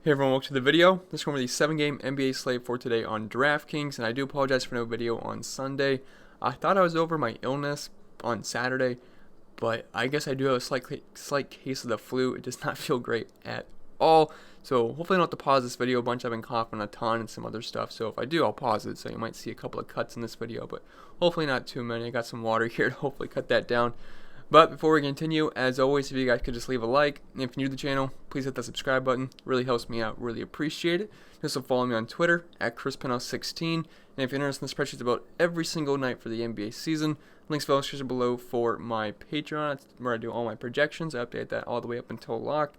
Hey everyone, welcome to the video. This is going to be the 7-game NBA slate for today on Draftkings, and I do apologize for no video on Sunday. I thought I was over my illness on Saturday, but I guess I do have a slight case of the flu. It does not feel great at all, so hopefully I don't have to pause this video a bunch. I've been coughing a ton and some other stuff, so if I do, I'll pause it, so you might see a couple of cuts in this video, but hopefully not too many. I got some water here to hopefully cut that down. But before we continue, as always, if you guys could just leave a like, and if you're new to the channel, please hit that subscribe button. It really helps me out, really appreciate it. Also follow me on Twitter, at Pennell16, and if you're interested in the spreadsheets about every single night for the NBA season, links below description below for my Patreon. It's where I do all my projections. I update that all the way up until lock,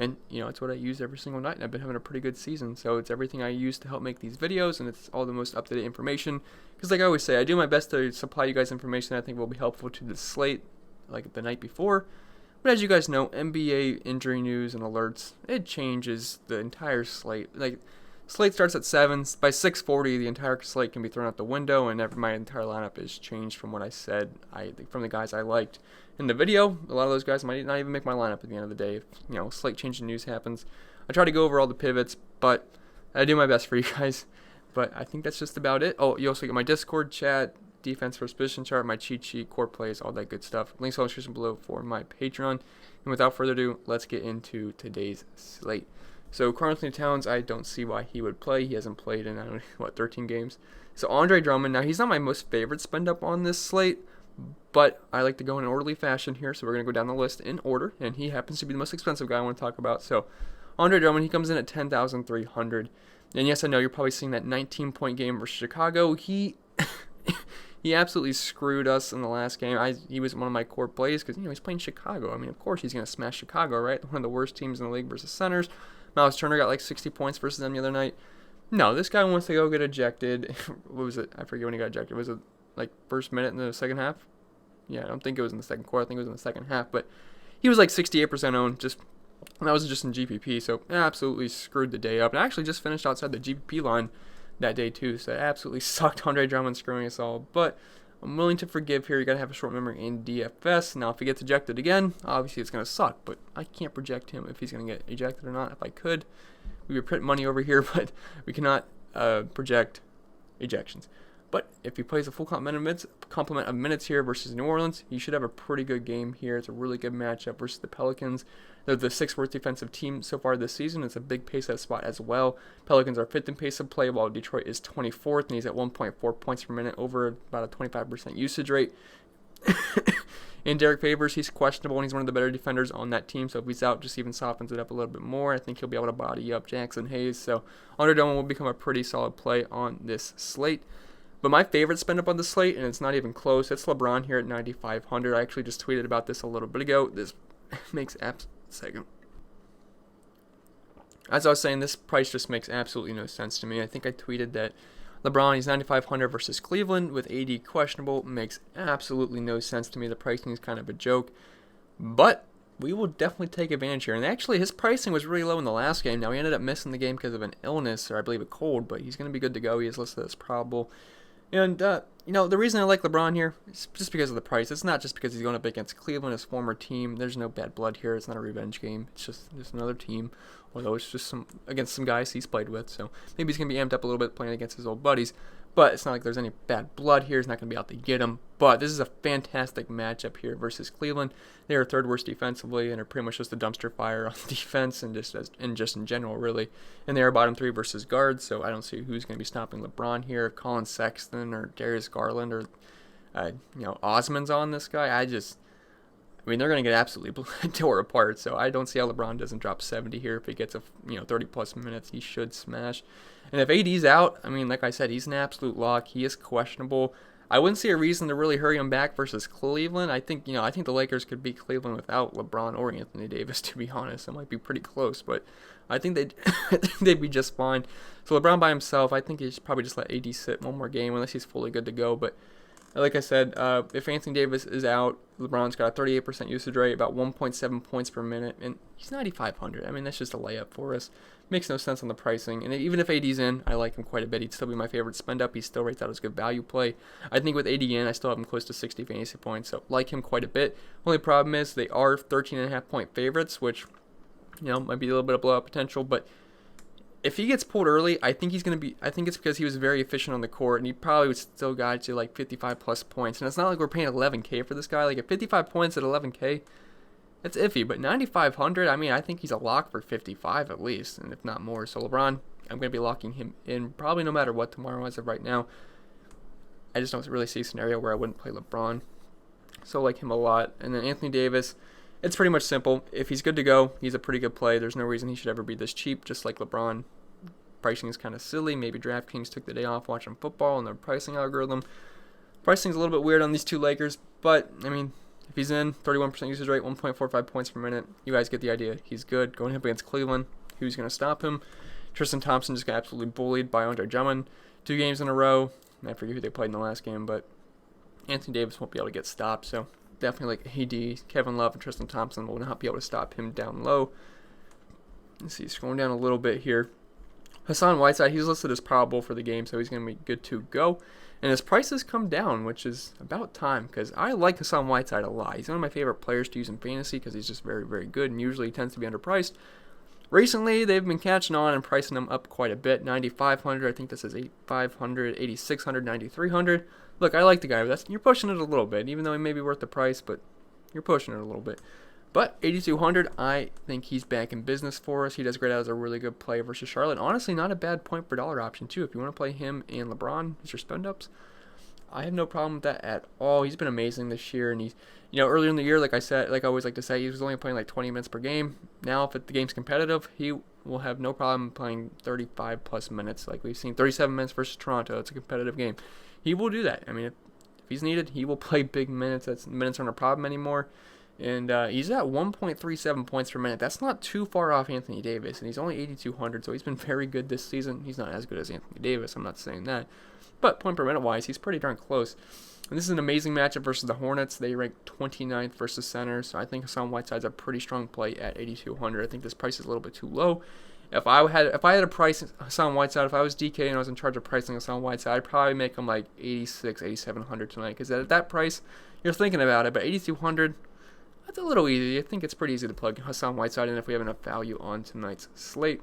and it's what I use every single night, and I've been having a pretty good season, so it's everything I use to help make these videos, and it's all the most up-to-date information, because like I always say, I do my best to supply you guys information that I think will be helpful to the slate, like the night before. But as you guys know, NBA injury news and alerts, it changes the entire slate. Like, slate starts at 7. By 6:40, the entire slate can be thrown out the window, and my entire lineup is changed from what I said. From the guys I liked in the video. A lot of those guys might not even make my lineup at the end of the day if slate changing news happens. I try to go over all the pivots, but I do my best for you guys. But I think that's just about it. Oh, you also get my Discord chat, defense first position chart, my cheat sheet, core plays, all that good stuff. Links in the description below for my Patreon. And without further ado, let's get into today's slate. So Karl-Anthony Towns, I don't see why he would play. He hasn't played in 13 games. So Andre Drummond, now he's not my most favorite spend up on this slate, but I like to go in an orderly fashion here. So we're gonna go down the list in order, and he happens to be the most expensive guy I want to talk about. So Andre Drummond, he comes in at 10,300. And yes, I know you're probably seeing that 19-point game versus Chicago. He absolutely screwed us in the last game. He was one of my core plays because, he's playing Chicago. I mean, of course he's going to smash Chicago, right? One of the worst teams in the league versus centers. Miles Turner got like 60 points versus them the other night. No, this guy wants to go get ejected. What was it? I forget when he got ejected. Was it like first minute in the second half? Yeah, I don't think it was in the second quarter. I think it was in the second half. But he was like 68% owned. And that was just in GPP. So absolutely screwed the day up. And I actually just finished outside the GPP line that day too, so it absolutely sucked. Andre Drummond screwing us all, but I'm willing to forgive here. You gotta have a short memory in DFS. Now if he gets ejected again, obviously it's gonna suck, but I can't project him if he's gonna get ejected or not. If I could, we would print money over here, but we cannot project ejections. But if he plays a full complement of minutes here versus New Orleans, he should have a pretty good game here. It's a really good matchup versus the Pelicans. They're the 6th worst defensive team so far this season. It's a big pace at spot as well. Pelicans are 5th in pace of play, while Detroit is 24th, and he's at 1.4 points per minute, over about a 25% usage rate. And Derek Favors, he's questionable, and he's one of the better defenders on that team, so if he's out, just even softens it up a little bit more. I think he'll be able to body up Jackson Hayes, so Andre Drummond will become a pretty solid play on this slate. But my favorite spend up on the slate, and it's not even close, it's LeBron here at 9,500. I actually just tweeted about this a little bit ago. This makes second. As I was saying, this price just makes absolutely no sense to me. I think I tweeted that LeBron, he's 9,500 versus Cleveland with AD questionable. Makes absolutely no sense to me. The pricing is kind of a joke. But we will definitely take advantage here. And actually, his pricing was really low in the last game. Now, he ended up missing the game because of an illness, or I believe a cold, but he's going to be good to go. He is listed as probable. And, the reason I like LeBron here is just because of the price. It's not just because he's going up against Cleveland, his former team. There's no bad blood here. It's not a revenge game. It's just another team, although it's just against some guys he's played with. So maybe he's going to be amped up a little bit playing against his old buddies. But it's not like there's any bad blood here. He's not going to be out to get him. But this is a fantastic matchup here versus Cleveland. They are 3rd worst defensively and are pretty much just a dumpster fire on defense and just in general, really. And they are bottom 3 versus guards, so I don't see who's going to be stopping LeBron here. Colin Sexton or Darius Garland or Osman's on this guy. They're going to get absolutely tore apart, so I don't see how LeBron doesn't drop 70 here. If he gets 30-plus minutes, he should smash. And if AD's out, like I said, he's an absolute lock. He is questionable. I wouldn't see a reason to really hurry him back versus Cleveland. I think the Lakers could beat Cleveland without LeBron or Anthony Davis, to be honest. It might be pretty close, but I think they'd be just fine. So LeBron by himself, I think he should probably just let AD sit one more game unless he's fully good to go, but like I said, if Anthony Davis is out, LeBron's got a 38% usage rate, about 1.7 points per minute, and he's 9,500. That's just a layup for us. Makes no sense on the pricing. And even if AD's in, I like him quite a bit. He'd still be my favorite spend up. He still rates out as a good value play. I think with AD in, I still have him close to 60 fantasy points, so like him quite a bit. Only problem is they are 13.5 point favorites, which might be a little bit of blowout potential, but if he gets pulled early, I think it's because he was very efficient on the court, and he probably would still got to like 55 plus points. And it's not like we're paying 11K for this guy. Like at 55 points at 11K, it's iffy. But 9,500, I mean, I think he's a lock for 55 at least, and if not more. So LeBron, I'm going to be locking him in probably no matter what tomorrow as of right now. I just don't really see a scenario where I wouldn't play LeBron. So I like him a lot. And then Anthony Davis, it's pretty much simple. If he's good to go, he's a pretty good play. There's no reason he should ever be this cheap, just like LeBron. Pricing is kind of silly. Maybe DraftKings took the day off watching football and their pricing algorithm. Pricing's a little bit weird on these two Lakers, but, I mean, if he's in, 31% usage rate, 1.45 points per minute, you guys get the idea. He's good. Going up against Cleveland, who's going to stop him? Tristan Thompson just got absolutely bullied by Drummond 2 games in a row. I forget who they played in the last game, but Anthony Davis won't be able to get stopped, so definitely like AD, Kevin Love, and Tristan Thompson will not be able to stop him down low. Let's see, scrolling down a little bit here. Hassan Whiteside, he's listed as probable for the game, so he's going to be good to go. And his prices come down, which is about time, because I like Hassan Whiteside a lot. He's one of my favorite players to use in fantasy because he's just very, very good, and usually he tends to be underpriced. Recently, they've been catching on and pricing him up quite a bit. 9,500, I think this is 8,500, 8,600, 9,300. Look, I like the guy, but you're pushing it a little bit, even though he may be worth the price, but you're pushing it a little bit. But 8,200, I think he's back in business for us. He does great as a really good play versus Charlotte. Honestly, not a bad point per dollar option, too. If you want to play him and LeBron as your spend-ups, I have no problem with that at all. He's been amazing this year, and he's, earlier in the year, like I always like to say, he was only playing like 20 minutes per game. Now, if the game's competitive, he will have no problem playing 35-plus minutes. Like we've seen 37 minutes versus Toronto. It's a competitive game. He will do that. I mean, if he's needed, he will play big minutes. Minutes aren't a problem anymore. And he's at 1.37 points per minute. That's not too far off Anthony Davis, and he's only 8,200, so he's been very good this season. He's not as good as Anthony Davis, I'm not saying that. But point per minute-wise, he's pretty darn close. And this is an amazing matchup versus the Hornets. They rank 29th versus center, so I think Hassan Whiteside's a pretty strong play at 8,200. I think this price is a little bit too low. If I had to price Hassan Whiteside, if I was DK and I was in charge of pricing Hassan Whiteside, I'd probably make him like 8,600, 8,700 tonight, because at that price, you're thinking about it. But 8,200, that's a little easy. I think it's pretty easy to plug Hassan Whiteside in if we have enough value on tonight's slate.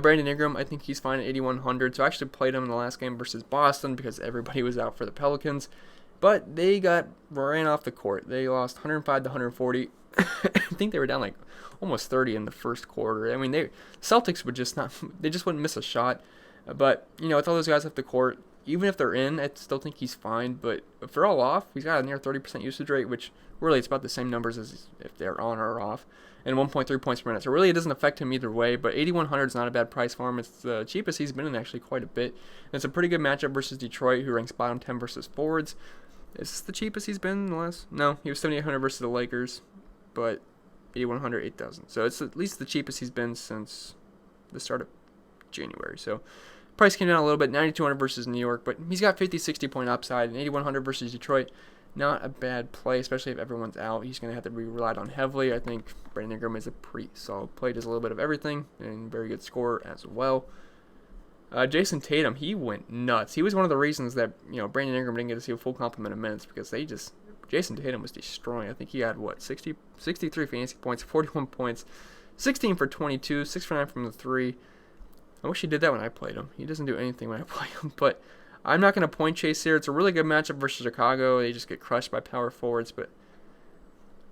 Brandon Ingram, I think he's fine at 8,100. So I actually played him in the last game versus Boston because everybody was out for the Pelicans. But they ran off the court. They lost 105 to 140. I think they were down like almost 30 in the first quarter. I mean, Celtics would just wouldn't miss a shot. But, with all those guys off the court, even if they're in, I still think he's fine. But if they're all off, he's got a near 30% usage rate, which really it's about the same numbers as if they're on or off, and 1.3 points per minute. So really it doesn't affect him either way, but 8,100 is not a bad price for him. It's the cheapest he's been in actually quite a bit. And it's a pretty good matchup versus Detroit, who ranks bottom 10 versus forwards. Is this the cheapest he's been in the last? No, he was 7,800 versus the Lakers, but 8,100, 8,000. So it's at least the cheapest he's been since the start of January. So price came down a little bit, 9,200 versus New York, but he's got 50, 60 point upside, and 8,100 versus Detroit. Not a bad play, especially if everyone's out. He's going to have to be relied on heavily. I think Brandon Ingram is a pretty solid play. Does a little bit of everything, and very good scorer as well. Jayson Tatum, he went nuts. He was one of the reasons that Brandon Ingram didn't get to see a full complement of minutes, because Jayson Tatum was destroying. I think he had 63 fantasy points, 41 points, 16 for 22, 6 for 9 from the 3. I wish he did that when I played him. He doesn't do anything when I play him, but I'm not going to point chase here. It's a really good matchup versus Chicago. They just get crushed by power forwards, but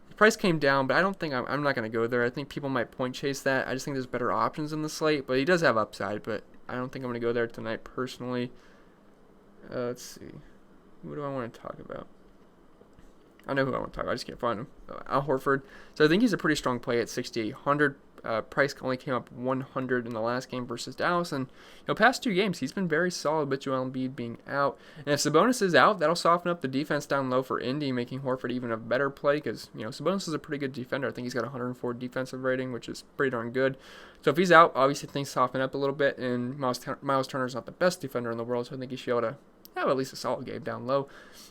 the price came down, but I don't think I'm not going to go there. I think people might point chase that. I just think there's better options in the slate, but he does have upside, but I don't think I'm going to go there tonight personally. Let's see. What do I want to talk about? I know who I want to talk about. I just can't find him. Al Horford. So I think he's a pretty strong play at 6,800. Price only came up 100 in the last game versus Dallas. And past 2 games, he's been very solid with Joel Embiid being out. And if Sabonis is out, that'll soften up the defense down low for Indy, making Horford even a better play because, Sabonis is a pretty good defender. I think he's got 104 defensive rating, which is pretty darn good. So if he's out, obviously things soften up a little bit. And Miles Turner's not the best defender in the world, so I think he should be able to have at least a solid game down low.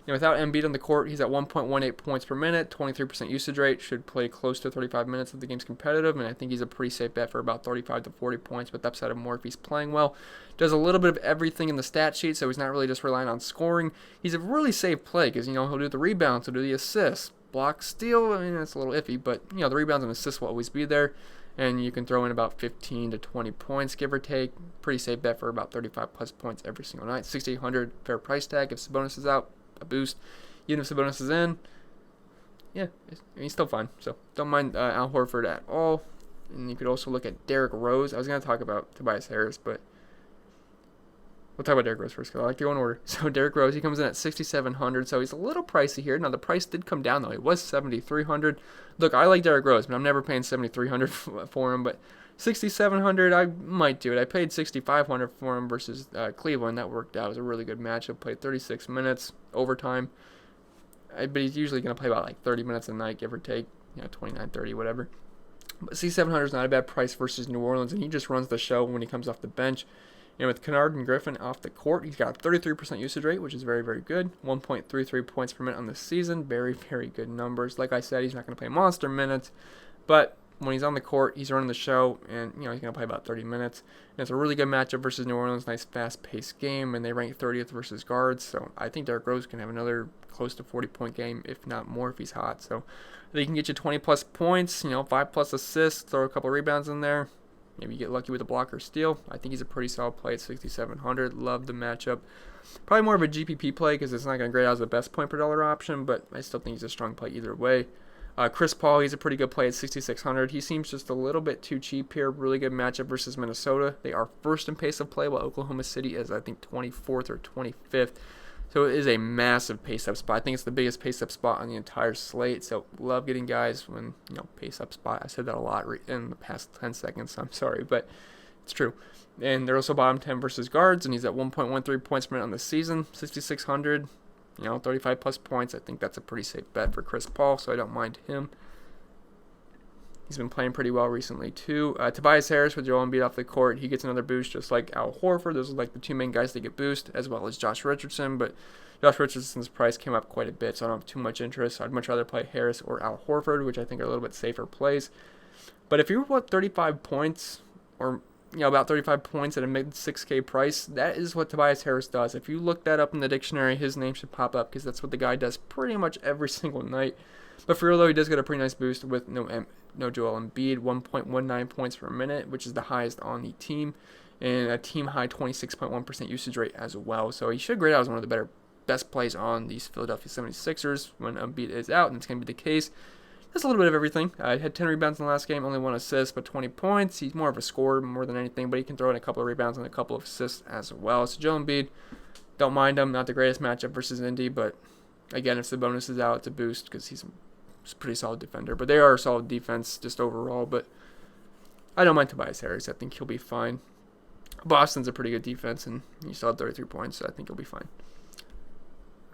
Without Embiid on the court, he's at 1.18 points per minute, 23% usage rate, should play close to 35 minutes if the game's competitive, and I think he's a pretty safe bet for about 35 to 40 points with upside of more if he's playing well. Does a little bit of everything in the stat sheet, so he's not really just relying on scoring. He's a really safe play because, he'll do the rebounds, he'll do the assists, block, steal. I mean, that's a little iffy, but, the rebounds and assists will always be there. and you can throw in about 15 to 20 points, give or take. Pretty safe bet for about 35 plus points every single night. 6,800 fair price tag. If Sabonis is out, a boost. Even if Sabonis is in, yeah, he's still fine. So don't mind Al Horford at all. And you could also look at Derrick Rose. I was going to talk about Tobias Harris, but we'll talk about Derrick Rose first because I like to go in order. So Derrick Rose, he comes in at 6,700, so he's a little pricey here. Now the price did come down though; it was 7,300. Look, I like Derrick Rose, but I'm never paying 7,300 for him. But 6,700, I might do it. I paid 6,500 for him versus Cleveland. That worked out. It was a really good matchup. Played 36 minutes overtime. But he's usually going to play about like 30 minutes a night, give or take, 29, 30, whatever. But C700 is not a bad price versus New Orleans, and he just runs the show when he comes off the bench. And with Kennard and Griffin off the court, he's got a 33% usage rate, which is very, very good. 1.33 points per minute on the season. Very, very good numbers. Like I said, he's not going to play monster minutes, but when he's on the court, he's running the show, and he's going to play about 30 minutes. And it's a really good matchup versus New Orleans. Nice, fast-paced game, and they rank 30th versus guards. So I think Derrick Rose can have another close to 40-point game, if not more, if he's hot. So they can get you 20-plus points, 5-plus assists, throw a couple rebounds in there. Maybe you get lucky with a block or steal. I think he's a pretty solid play at 6,700. Love the matchup. Probably more of a GPP play because it's not going to grade out as the best point per dollar option, but I still think he's a strong play either way. Chris Paul, he's a pretty good play at 6,600. He seems just a little bit too cheap here. Really good matchup versus Minnesota. They are first in pace of play, while Oklahoma City is, I think, 24th or 25th. So it is a massive pace-up spot. I think it's the biggest pace-up spot on the entire slate. So love getting guys when, pace-up spot. I said that a lot in the past 10 seconds, so I'm sorry, but it's true. And they're also bottom 10 versus guards, and he's at 1.13 points per minute on the season, 6,600. 35-plus points. I think that's a pretty safe bet for Chris Paul, so I don't mind him. He's been playing pretty well recently, too. Tobias Harris with Joel Embiid off the court. He gets another boost just like Al Horford. Those are like the two main guys that get boost, as well as Josh Richardson. But Josh Richardson's price came up quite a bit, so I don't have too much interest. I'd much rather play Harris or Al Horford, which I think are a little bit safer plays. But if you want 35 points or about 35 points at a mid 6K price, that is what Tobias Harris does. If you look that up in the dictionary, his name should pop up because that's what the guy does pretty much every single night. But for real though, he does get a pretty nice boost with no Joel Embiid, 1.19 points per minute, which is the highest on the team, and a team high 26.1% usage rate as well. So he should grade out as one of the best plays on these Philadelphia 76ers when Embiid is out, and it's going to be the case. Just a little bit of everything. He had 10 rebounds in the last game, only 1 assist, but 20 points. He's more of a scorer more than anything, but he can throw in a couple of rebounds and a couple of assists as well. So Joel Embiid, don't mind him. Not the greatest matchup versus Indy, but again, if Sabonis is out, it's a boost because he's a pretty solid defender. But they are a solid defense just overall, but I don't mind Tobias Harris. I think he'll be fine. Boston's a pretty good defense, and he still had 33 points, so I think he'll be fine.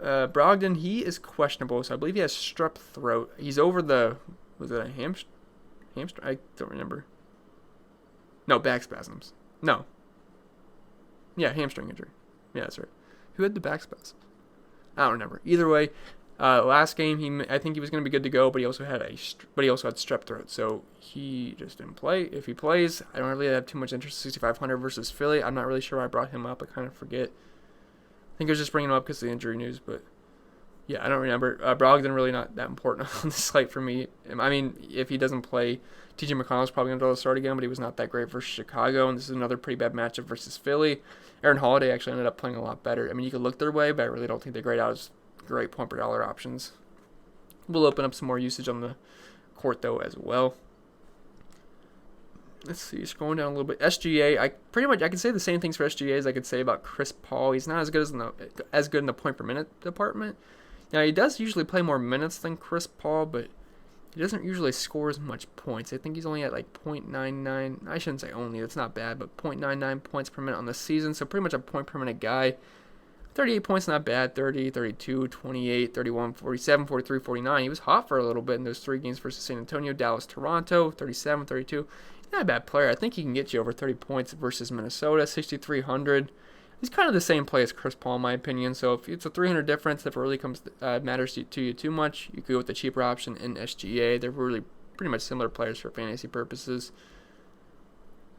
Brogdon, he is questionable, so I believe he has strep throat. He's over was it a hamstring? I don't remember. No, back spasms. No. Yeah, hamstring injury. Yeah, that's right. Who had the back spasms? I don't remember. Either way, last game I think he was going to be good to go, but he also had strep throat, so he just didn't play. If he plays, I don't really have too much interest. 6,500 versus Philly. I'm not really sure why I brought him up. I kind of forget. I think I was just bringing him up because of the injury news, but yeah, I don't remember. Brogdon really not that important on the slate for me. I mean, if he doesn't play, TJ McConnell's probably going to start again, but he was not that great versus Chicago, and this is another pretty bad matchup versus Philly. Aaron Holiday actually ended up playing a lot better. I mean, you could look their way, but I really don't think they grade out as great point per dollar options. We'll open up some more usage on the court, though, as well. Let's see, scrolling down a little bit. SGA, I can say the same things for SGA as I could say about Chris Paul. He's not as good in the point per minute department. Now, he does usually play more minutes than Chris Paul, but he doesn't usually score as much points. I think he's only at like 0.99. I shouldn't say only, that's not bad, but 0.99 points per minute on the season, so pretty much a point per minute guy. 38 points, not bad. 30, 32, 28, 31, 47, 43, 49. He was hot for a little bit in those 3 games versus San Antonio, Dallas, Toronto, 37, 32. He's not a bad player. I think he can get you over 30 points versus Minnesota, 6,300. He's kind of the same play as Chris Paul, in my opinion. So if it's a 300 difference, if it really matters to you too much, you could go with the cheaper option in SGA. They're really pretty much similar players for fantasy purposes.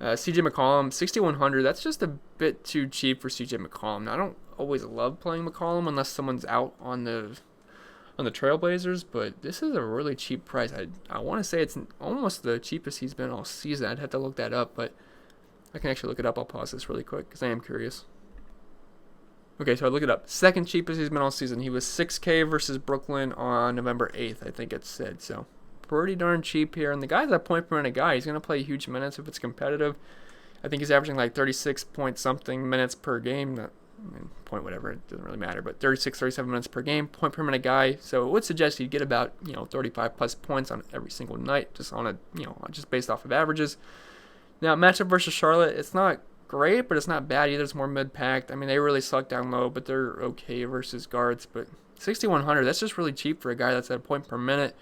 CJ McCollum, 6,100. That's just a bit too cheap for CJ McCollum. Now, I don't always love playing McCollum unless someone's out on the on the Trailblazers, but this is a really cheap price. I want to say it's almost the cheapest he's been all season. I'd have to look that up, but I can actually look it up. I'll pause this really quick because I am curious. Okay, so I look it up. Second cheapest he's been all season. He was 6K versus Brooklyn on November 8th, I think it said. So pretty darn cheap here. And the guy's a point per minute guy. He's going to play huge minutes if it's competitive. I think he's averaging like 36 point something minutes per game. Point whatever, it doesn't really matter. But 36, 37 minutes per game, point per minute guy. So it would suggest he'd get about 35 plus points on every single night, just on a just based off of averages. Now matchup versus Charlotte, it's not great, but it's not bad either. It's more mid-packed. I mean, they really suck down low, but they're okay versus guards. But 6,100, that's just really cheap for a guy that's at a point per minute.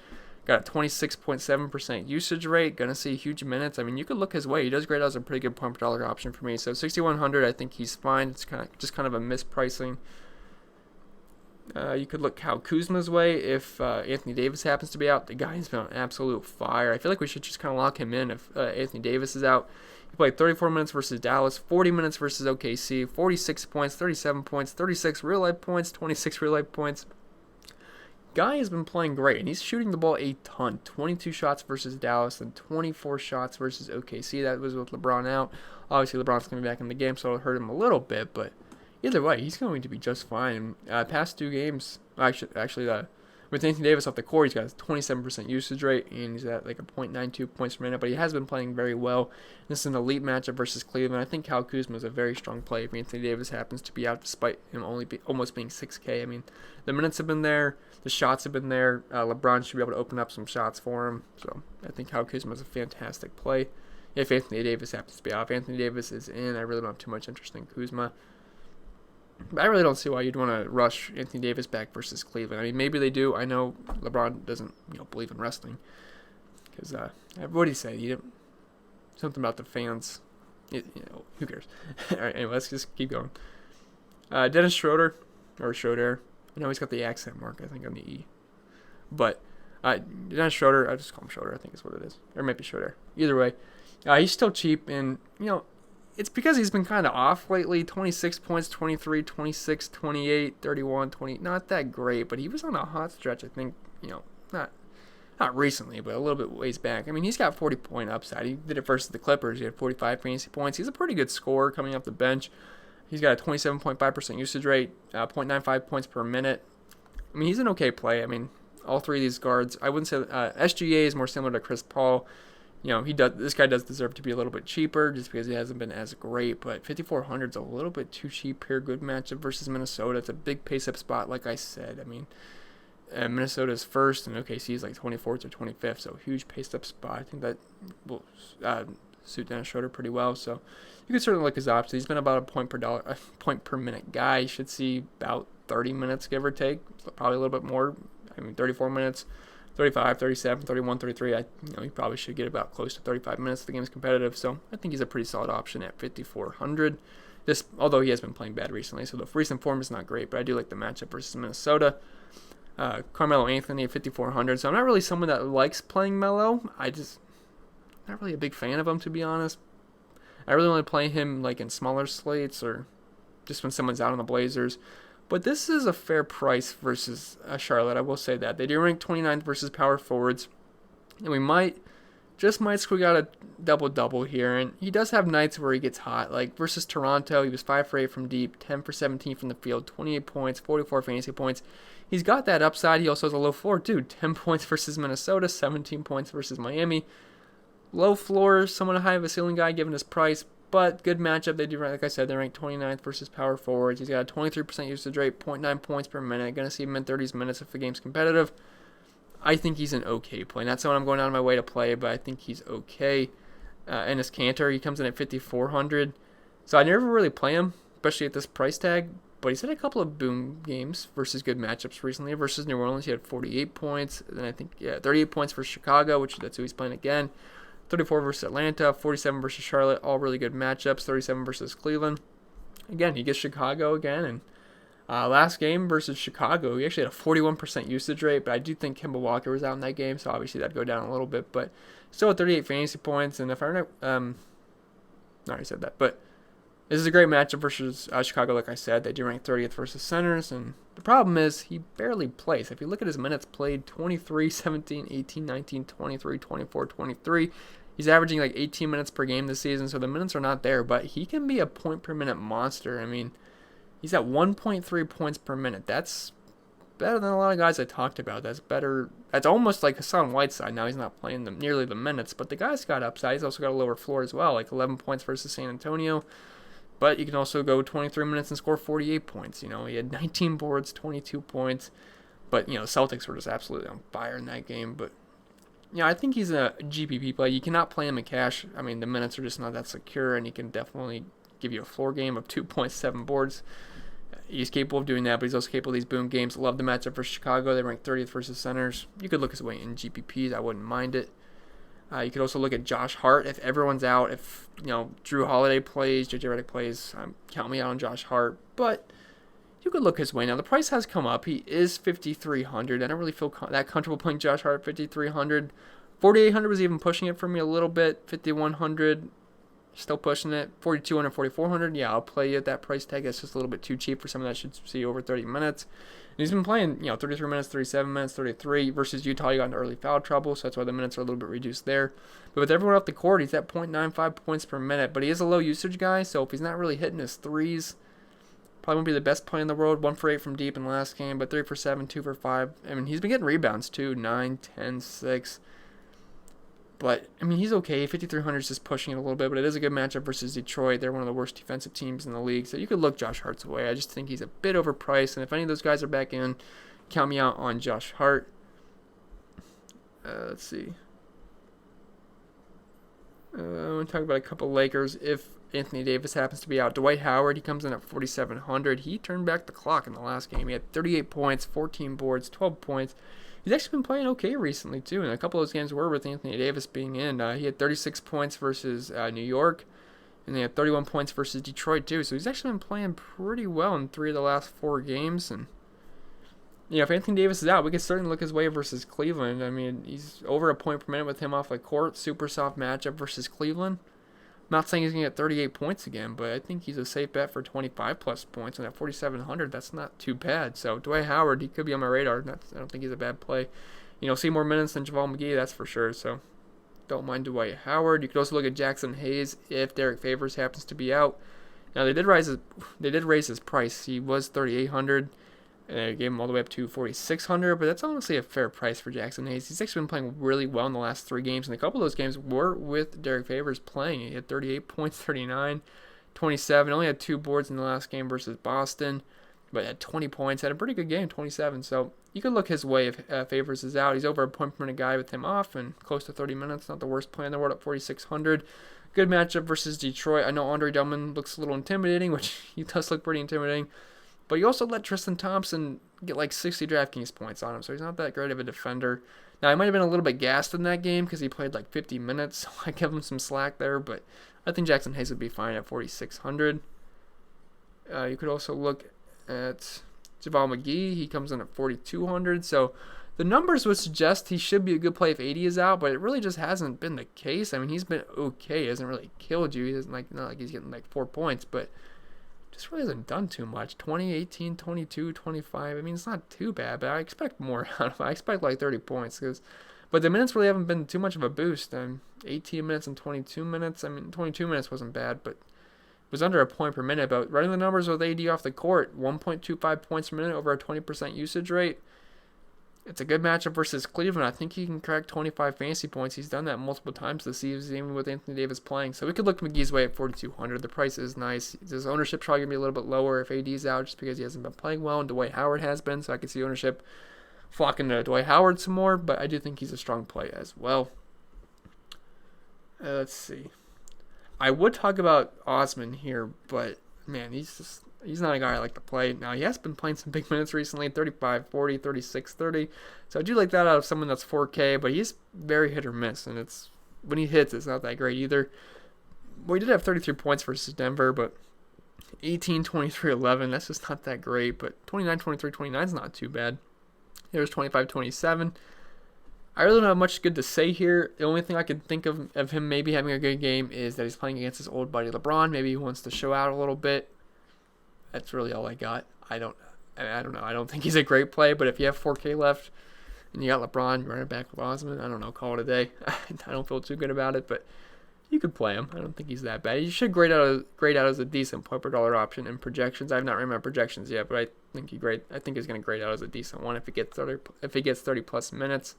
Got a 26.7% usage rate. Going to see huge minutes. I mean, you could look his way. He does great as a pretty good point per dollar option for me. So 6,100, I think he's fine. It's kind of a mispricing. You could look Kuzma's way if Anthony Davis happens to be out. The guy's been on absolute fire. I feel like we should just kind of lock him in if Anthony Davis is out. He played 34 minutes versus Dallas, 40 minutes versus OKC, 46 points, 37 points, 36 real-life points, 26 real-life points. Guy has been playing great, and he's shooting the ball a ton. 22 shots versus Dallas and 24 shots versus OKC. That was with LeBron out. Obviously, LeBron's going to be back in the game, so it'll hurt him a little bit, but either way, he's going to be just fine. Past two games, with Anthony Davis off the court, he's got a 27% usage rate, and he's at like a .92 points per minute, but he has been playing very well. This is an elite matchup versus Cleveland. I think Kuzma is a very strong play if Anthony Davis happens to be out, despite him almost being 6K. I mean, the minutes have been there, the shots have been there. LeBron should be able to open up some shots for him, so I think Kuzma is a fantastic play if Anthony Davis happens to be out. If Anthony Davis is in, I really don't have too much interest in Kuzma. But I really don't see why you'd want to rush Anthony Davis back versus Cleveland. I mean, maybe they do. I know LeBron doesn't, believe in wrestling because what did he say? Something about the fans. Who cares? All right, anyway, let's just keep going. Dennis Schroder. I know he's got the accent mark, I think, on the E. But Dennis Schroder, I just call him Schroder, I think is what it is. Or maybe Schroder. Either way, he's still cheap, and, it's because he's been kind of off lately. 26 points, 23, 26, 28, 31, 20. Not that great, but he was on a hot stretch, I think, not recently, but a little bit ways back. I mean, he's got 40-point upside. He did it versus the Clippers. He had 45 fantasy points. He's a pretty good scorer coming off the bench. He's got a 27.5% usage rate, 0.95 points per minute. I mean, he's an okay play. I mean, all three of these guards, I wouldn't say SGA is more similar to Chris Paul. This guy does deserve to be a little bit cheaper just because he hasn't been as great, but 5,400 is a little bit too cheap here. Good matchup versus Minnesota. It's a big pace-up spot, like I said. I mean, Minnesota's first, and OKC is like 24th or 25th, so huge pace-up spot. I think that will suit Dennis Schroder pretty well, so you could certainly look his options. He's been about a point per minute guy. You should see about 30 minutes, give or take, probably a little bit more. 34 minutes. 35, 37, 31, 33. He probably should get about close to 35 minutes if the game's competitive. So I think he's a pretty solid option at 5,400. Although he has been playing bad recently, so the recent form is not great. But I do like the matchup versus Minnesota. Carmelo Anthony at 5,400. So I'm not really someone that likes playing Melo. Not really a big fan of him, to be honest. I really only play him like in smaller slates or just when someone's out on the Blazers. But this is a fair price versus Charlotte, I will say that. They do rank 29th versus power forwards. And we might squeak out a double-double here. And he does have nights where he gets hot. Like versus Toronto, he was 5 for 8 from deep, 10 for 17 from the field, 28 points, 44 fantasy points. He's got that upside. He also has a low floor, too. 10 points versus Minnesota, 17 points versus Miami. Low floor, somewhat high of a ceiling guy given his price. But good matchup. They do, like I said, they rank 29th versus power forwards. He's got a 23% usage rate, 0.9 points per minute. Going to see him in 30s minutes if the game's competitive. I think he's an okay play. Not someone I'm going out of my way to play, but I think he's okay. Enes Kanter, he comes in at 5,400. So I never really play him, especially at this price tag. But he's had a couple of boom games versus good matchups recently. Versus New Orleans, he had 48 points. Then I think, 38 points for Chicago, that's who he's playing again. 34 versus Atlanta, 47 versus Charlotte, all really good matchups. 37 versus Cleveland. Again, he gets Chicago again. And last game versus Chicago, he actually had a 41% usage rate, but I do think Kemba Walker was out in that game, so obviously that'd go down a little bit. But still at 38 fantasy points, and if I remember, I already said that, but This is a great matchup versus Chicago, like I said. They do rank 30th versus centers, and the problem is he barely plays. If you look at his minutes played, 23, 17, 18, 19, 23, 24, 23. He's averaging like 18 minutes per game this season, so the minutes are not there, but he can be a point per minute monster. I mean, he's at 1.3 points per minute. That's better than a lot of guys I talked about. That's better. That's almost like Hassan Whiteside. Now he's not playing nearly the minutes, but the guy's got upside. He's also got a lower floor as well, like 11 points versus San Antonio. But you can also go 23 minutes and score 48 points. He had 19 boards, 22 points. But, Celtics were just absolutely on fire in that game. But, I think he's a GPP play. You cannot play him in cash. I mean, the minutes are just not that secure, and he can definitely give you a floor game of 2.7 boards. He's capable of doing that, but he's also capable of these boom games. Love the matchup for Chicago. They rank 30th versus centers. You could look his way in GPPs. I wouldn't mind it. You could also look at Josh Hart. If everyone's out, if Drew Holiday plays, JJ Redick plays, count me out on Josh Hart. But you could look his way. Now, the price has come up. He is 5,300. I don't really feel that comfortable playing Josh Hart at 5,300. 4,800 was even pushing it for me a little bit. 5,100, still pushing it. 4,200, 4,400. Yeah, I'll play you at that price tag. It's just a little bit too cheap for someone that should see over 30 minutes. And he's been playing, 33 minutes, 37 minutes, 33. Versus Utah, he got into early foul trouble, so that's why the minutes are a little bit reduced there. But with everyone off the court, he's at 0.95 points per minute. But he is a low usage guy, so if he's not really hitting his threes, probably won't be the best play in the world. 1 for 8 from deep in the last game, but 3 for 7, 2 for 5. I mean, he's been getting rebounds too, 9, 10, 6. But, he's okay. 5,300 is just pushing it a little bit, but it is a good matchup versus Detroit. They're one of the worst defensive teams in the league, so you could look Josh Hart's away. I just think he's a bit overpriced, and if any of those guys are back in, count me out on Josh Hart. Let's see. I'm going to talk about a couple Lakers. If Anthony Davis happens to be out, Dwight Howard, he comes in at 4,700. He turned back the clock in the last game. He had 38 points, 14 boards, 12 points. He's actually been playing okay recently, too, and a couple of those games were with Anthony Davis being in. He had 36 points versus New York, and they had 31 points versus Detroit, too. So he's actually been playing pretty well in 3 of the last 4 games. And, if Anthony Davis is out, we could certainly look his way versus Cleveland. He's over a point per minute with him off the court. Super soft matchup versus Cleveland. I'm not saying he's going to get 38 points again, but I think he's a safe bet for 25-plus points. And at 4,700, that's not too bad. So Dwight Howard, he could be on my radar. I don't think he's a bad play. See more minutes than JaVale McGee, that's for sure. So don't mind Dwight Howard. You could also look at Jackson Hayes if Derek Favors happens to be out. Now, they did raise his price. He was 3,800. And they gave him all the way up to 4,600, but that's honestly a fair price for Jackson Hayes. He's actually been playing really well in the last 3 games, and a couple of those games were with Derek Favors playing. He had 38 points, 39, 27. Only had 2 boards in the last game versus Boston, but had 20 points. Had a pretty good game, 27. So you could look his way if Favors is out. He's over a point per minute guy with him off and close to 30 minutes. Not the worst play in the world at 4,600. Good matchup versus Detroit. I know Andre Drummond looks a little intimidating, which he does look pretty intimidating. But you also let Tristan Thompson get like 60 DraftKings points on him, so he's not that great of a defender. Now, he might have been a little bit gassed in that game because he played like 50 minutes, so I give him some slack there. But I think Jackson Hayes would be fine at 4,600. You could also look at JaVale McGee. He comes in at 4,200. So the numbers would suggest he should be a good play if 80 is out, but it really just hasn't been the case. He's been okay. He hasn't really killed you. He doesn't not like he's getting like 4 points, but just really hasn't done too much. 20, 18, 22, 25. It's not too bad, but I expect more out of him. I expect like 30 points. But the minutes really haven't been too much of a boost. 18 minutes and 22 minutes. 22 minutes wasn't bad, but it was under a point per minute. But running the numbers with AD off the court, 1.25 points per minute over a 20% usage rate. It's a good matchup versus Cleveland. I think he can crack 25 fantasy points. He's done that multiple times this season, even with Anthony Davis playing. So we could look McGee's way at 4,200. The price is nice. His ownership's probably going to be a little bit lower if AD's out just because he hasn't been playing well, and Dwight Howard has been. So I could see ownership flocking to Dwight Howard some more, but I do think he's a strong play as well. Let's see. I would talk about Osman here, but, man, he's not a guy I like to play. Now, he has been playing some big minutes recently, 35, 40, 36, 30. So I do like that out of someone that's 4K, but he's very hit or miss. And when he hits, it's not that great either. Well, he did have 33 points versus Denver, but 18, 23, 11, that's just not that great. But 29, 23, 29 is not too bad. There's 25, 27. I really don't have much good to say here. The only thing I can think of him maybe having a good game is that he's playing against his old buddy LeBron. Maybe he wants to show out a little bit. That's really all I got. I don't know. I don't think he's a great play, but if you have 4K left and you got LeBron running back with Osman, I don't know, call it a day. I don't feel too good about it, but you could play him. I don't think he's that bad. He should grade out as a decent point per dollar option in projections. I've not read my projections yet, but I think he's going to grade out as a decent one if he gets 30 plus minutes.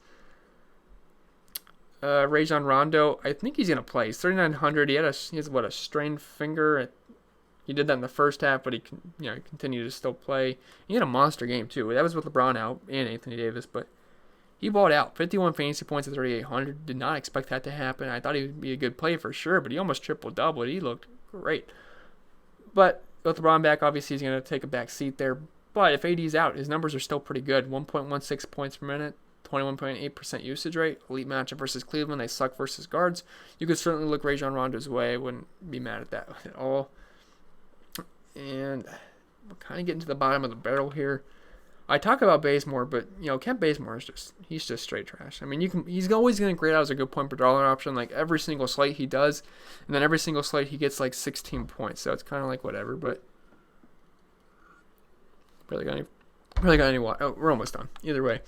Rajon Rondo, I think he's going to play. He's 3,900. He has a strained finger. He did that in the first half, but he continued to still play. He had a monster game too. That was with LeBron out and Anthony Davis, but he balled out. 51 fantasy points at 3,800. Did not expect that to happen. I thought he would be a good play for sure, but he almost triple-doubled. He looked great. But with LeBron back, obviously he's going to take a back seat there. But if AD's out, his numbers are still pretty good. 1.16 points per minute, 21.8% usage rate. Elite matchup versus Cleveland. They suck versus guards. You could certainly look Rajon Rondo's way. I wouldn't be mad at that at all. And we're kind of getting to the bottom of the barrel here. I talk about Bazemore, but Kent Bazemore he's just straight trash. I mean, he's always going to grade out as a good point per dollar option, like every single slate he does, and then every single slate he gets like 16 points. So it's kind of like whatever. But really got any? Oh, we're almost done. Either way.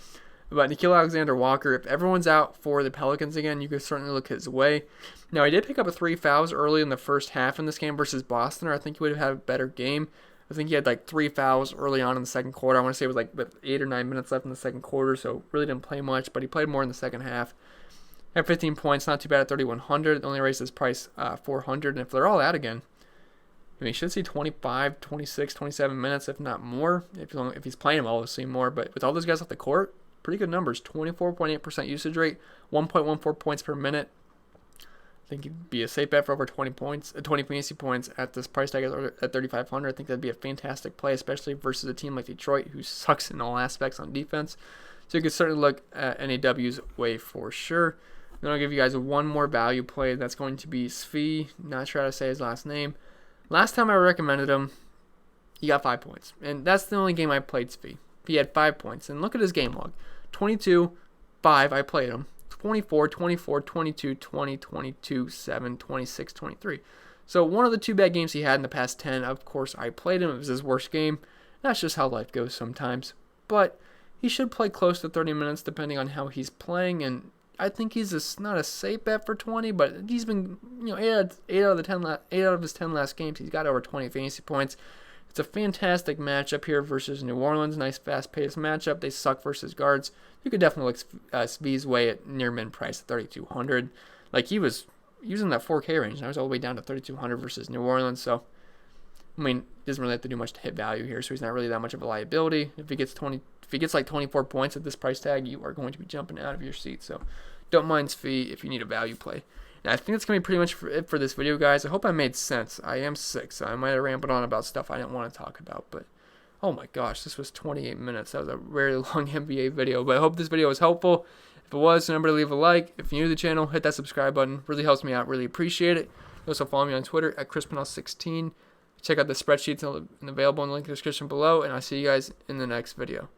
But Nickeil Alexander-Walker, if everyone's out for the Pelicans again, you could certainly look his way. Now, he did pick up 3 fouls early in the first half in this game versus Boston, or I think he would have had a better game. I think he had like 3 fouls early on in the second quarter. I want to say it was with 8 or 9 minutes left in the second quarter, so really didn't play much, but he played more in the second half. Had 15 points, not too bad at 3,100. Only raised his price 400, and if they're all out again, he should see 25, 26, 27 minutes, if not more, if he's playing them, obviously more. But with all those guys off the court, pretty good numbers. 24.8% usage rate, 1.14 points per minute. I think he'd be a safe bet for over 20 fantasy points at this price tag at 3,500. I think that'd be a fantastic play, especially versus a team like Detroit, who sucks in all aspects on defense. So you could certainly look at NAW's way for sure. Then I'll give you guys one more value play. That's going to be Svi. Not sure how to say his last name. Last time I recommended him, he got 5 points. And that's the only game I played Svi. He had 5 points. And look at his game log. 22, 5, I played him. 24, 24, 22, 20, 22, 7, 26, 23. So one of the 2 bad games he had in the past 10, of course, I played him. It was his worst game. That's just how life goes sometimes. But he should play close to 30 minutes depending on how he's playing. And I think he's not a safe bet for 20, but he's been, 8 out of his 10 last games, he's got over 20 fantasy points. It's a fantastic matchup here versus New Orleans. Nice fast-paced matchup. They suck versus guards. You could definitely look Svi's way at near min price at 3,200. Like he was in that 4K range. And I was all the way down to 3,200 versus New Orleans. So, he doesn't really have to do much to hit value here. So he's not really that much of a liability. If he gets like 24 points at this price tag, you are going to be jumping out of your seat. So don't mind Svi if you need a value play. Now, I think that's going to be pretty much it for this video, guys. I hope I made sense. I am sick, so I might have rambled on about stuff I didn't want to talk about. But, oh my gosh, this was 28 minutes. That was a very long NBA video. But I hope this video was helpful. If it was, remember to leave a like. If you're new to the channel, hit that subscribe button. Really helps me out. Really appreciate it. You also follow me on Twitter at Pennell16. Check out the spreadsheets available in the link in the description below. And I'll see you guys in the next video.